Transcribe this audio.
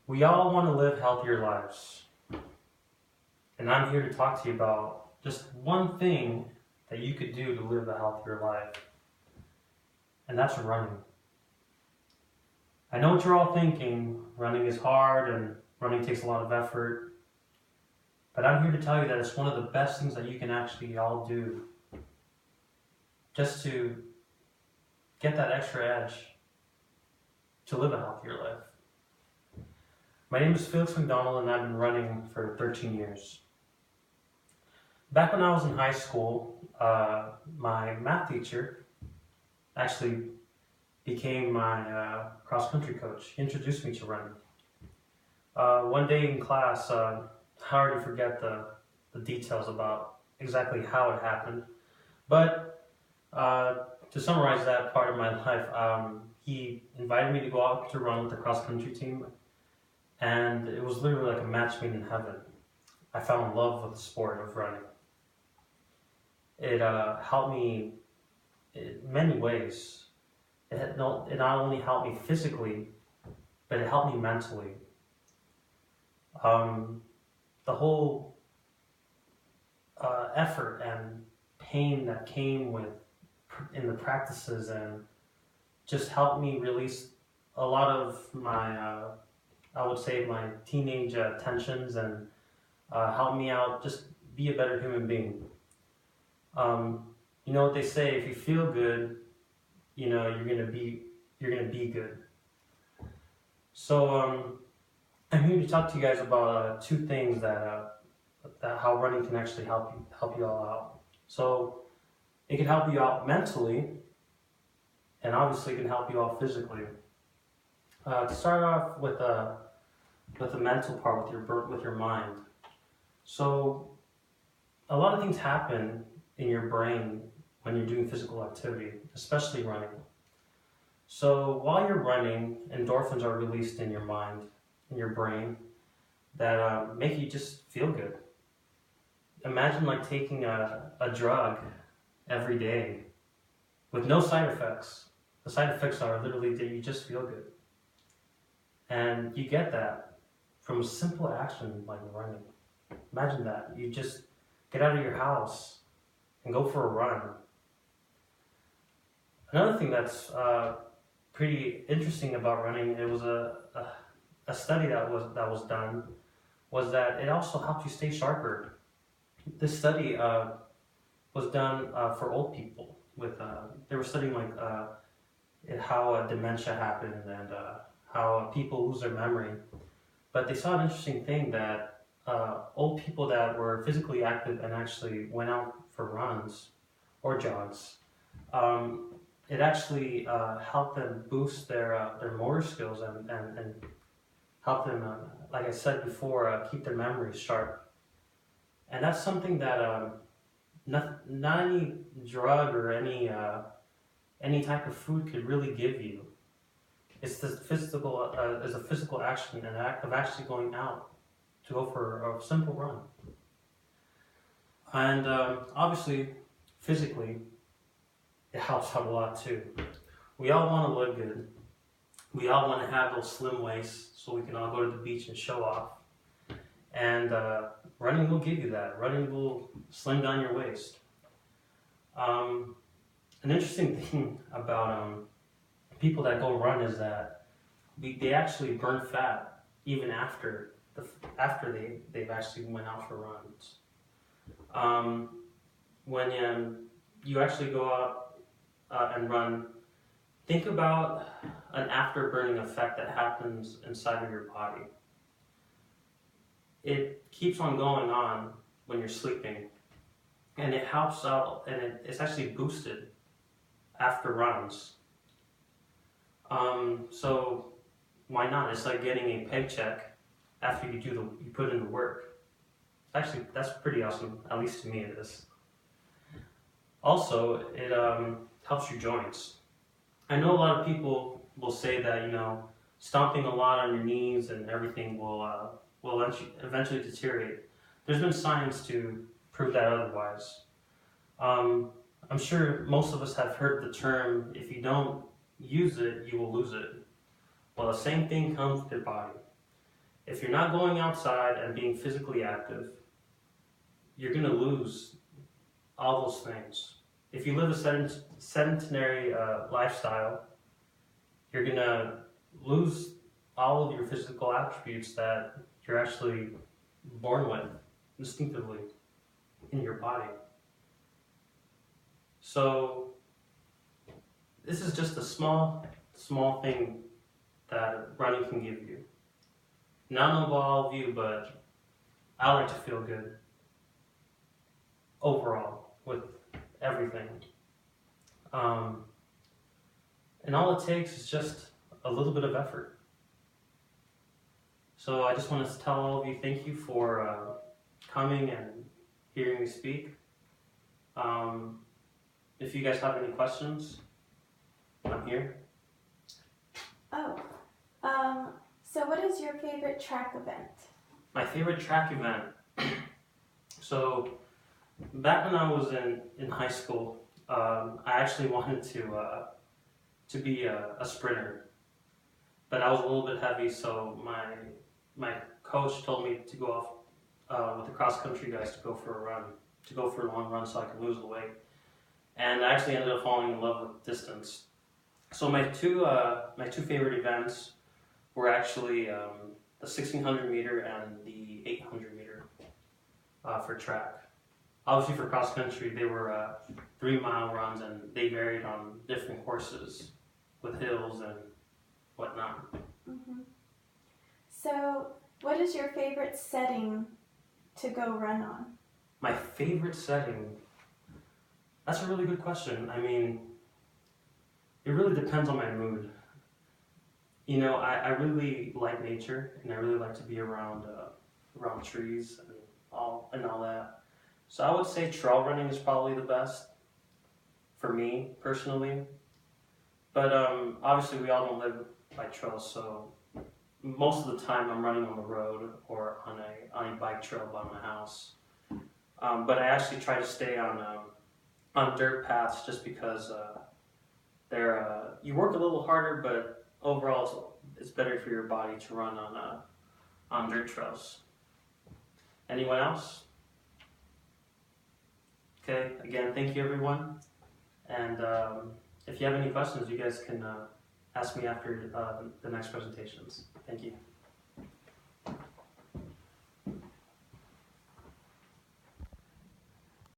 We all want to live healthier lives. And I'm here to talk to you about just one thing that you could do to live a healthier life. And that's running. I know what you're all thinking. Running is hard and running takes a lot of effort. But I'm here to tell you that it's one of the best things that you can actually all do just to get that extra edge to live a healthier life. My name is Felix McDonald and I've been running for 13 years. Back when I was in high school, my math teacher actually became my cross-country coach. He introduced me to running. One day in class, I already forget the details about exactly how it happened, but to summarize that part of my life, he invited me to go out to run with the cross-country team, and it was literally like a match made in heaven. I fell in love with the sport of running. It helped me in many ways. It not only helped me physically, but it helped me mentally. The whole effort and pain that came in the practices and just helped me release a lot of my, I would say, my teenage tensions and helped me out just be a better human being. You know what they say, if you feel good, you know, you're gonna be good. So I'm here to talk to you guys about two things that how running can actually help you all out. So it can help you out mentally, and obviously it can help you out physically. To start off with the mental part, with your mind. So a lot of things happen in your brain when you're doing physical activity, especially running. So while you're running, endorphins are released in your mind, in your brain, that make you just feel good. Imagine like taking a drug every day with no side effects. The side effects are literally that you just feel good. And you get that from a simple action like running. Imagine that. You just get out of your house and go for a run. Another thing that's pretty interesting about running, it was a study that was done, was that it also helps you stay sharper. This study was done for old people. They were studying like how dementia happened and how people lose their memory. But they saw an interesting thing that old people that were physically active and actually went out for runs or jogs, it actually helped them boost their motor skills and help them, like I said before, keep their memories sharp. And that's something that not any drug or any type of food could really give you. It's the physical, is a physical action, an act of actually going out to go for a simple run. And obviously, physically, it helps out a lot too. We all want to look good. We all want to have those slim waists so we can all go to the beach and show off. And running will give you that. Running will slim down your waist. An interesting thing about people that go run is that they actually burn fat even after they've actually went out for runs. When you actually go out and run, think about an after-burning effect that happens inside of your body. It keeps on going on when you're sleeping, and it helps out, and it's actually boosted after runs. So why not? It's like getting a paycheck after you put in the work. Actually, that's pretty awesome. At least to me, it is. Also, it helps your joints. I know a lot of people will say that, you know, stomping a lot on your knees and everything will eventually deteriorate. There's been science to prove that otherwise. I'm sure most of us have heard the term, if you don't use it, you will lose it. Well, the same thing comes with your body. If you're not going outside and being physically active, you're going to lose all those things. If you live a sedentary lifestyle, you're going to lose all of your physical attributes that you're actually born with instinctively in your body. So this is just a small thing that running can give you. Not know about all of you, but I like to feel good overall with everything. And all it takes is just a little bit of effort. So I just want to tell all of you thank you for coming and hearing me speak. If you guys have any questions, I'm here. So what is your favorite track event? My favorite track event. So back when I was in high school, I actually wanted to be a sprinter, but I was a little bit heavy, so my coach told me to go off with the cross country guys to go for a long run so I could lose the weight. And I actually ended up falling in love with distance. So my two favorite events were actually the 1600 meter and the 800 meter for track. Obviously for cross country, they were 3-mile runs, and they varied on different courses with hills and whatnot. Mm-hmm. So what is your favorite setting to go run on? My favorite setting? That's a really good question. I mean, it really depends on my mood. You know, I really like nature, and I really like to be around trees and all that. So I would say trail running is probably the best for me personally. But obviously we all don't live by trails, so most of the time I'm running on the road or on a bike trail by my house. But I actually try to stay on dirt paths just because you work a little harder, but overall it's better for your body to run on dirt trails. Anyone else? Okay, again, thank you everyone. And if you have any questions, you guys can ask me after the next presentations. Thank you.